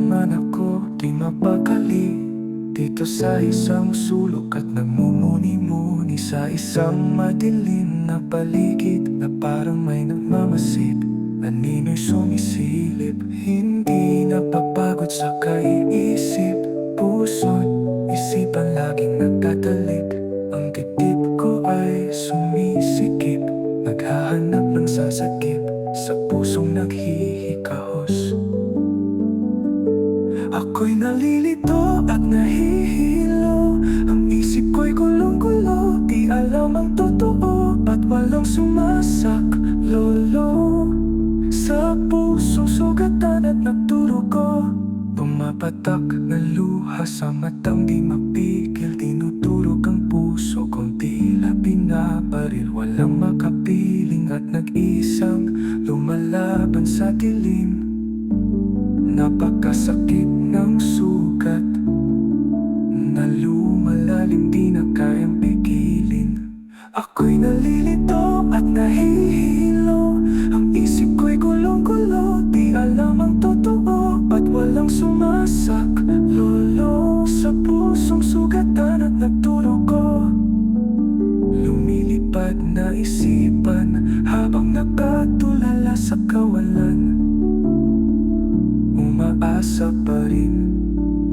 man ako di mapakali dito sa isang sulok at nagmumuni-muni sa isang madilim na paligid na parang may nagmamasid. Anino'y sumisilip, hindi napapagod sa kaiisip. Puso't isipan laging nagdadalik, ang dibdib ko ay sumisikip, naghahanap ng sasagip sa pusong naghihikahos. Ako'y nalilito at nahihilo, ang isip ko'y gulong-gulo, di alam ang totoo, ba't walang sumasak, lolo. Sa pusong sugatan at nagdurugo, pumapatak na luha sa matang di mapigil. Dinudurog ang puso kung tila binabaril, walang makapiling at nag-isang lumalaban sa dilim. Napakasakit ng sugat na lumalalim, di na kayang pigilin. Ako'y nalilito at nahihilo, ang isip ko'y gulong-gulo, di alam ang totoo, ba't walang sumasak, lolo. Sa pusong sugatan at nagdurugo, lumilipad na isipan habang nakatulala sa kawalan. Umaasa pa rin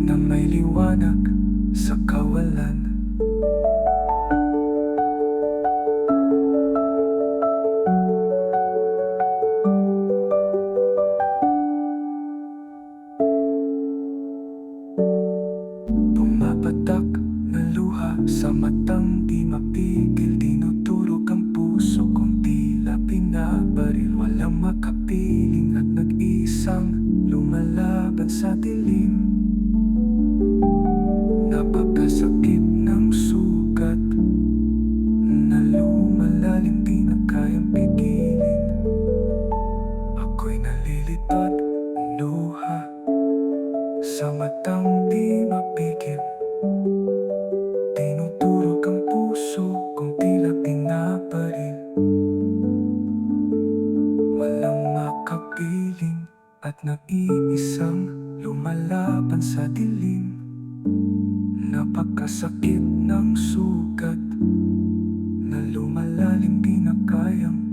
na may liwanag sa kawalan. Pumapatak na luha sa matang di mapigil. Dinudurog ang puso kung tila binabaril, walang makapiling at nag-isang lumalaban sa dilim. Napakasakit ng sugat na lumalalim, di na kayang pigilin. Ako'y nalilito at luha sa matang di mapigil. Tinutulog ang puso kung tila binabaril, walang makapiling at nag-iisang lumalaban sa dilim. Napakasakit ng sugat na lumalalim, di na kayang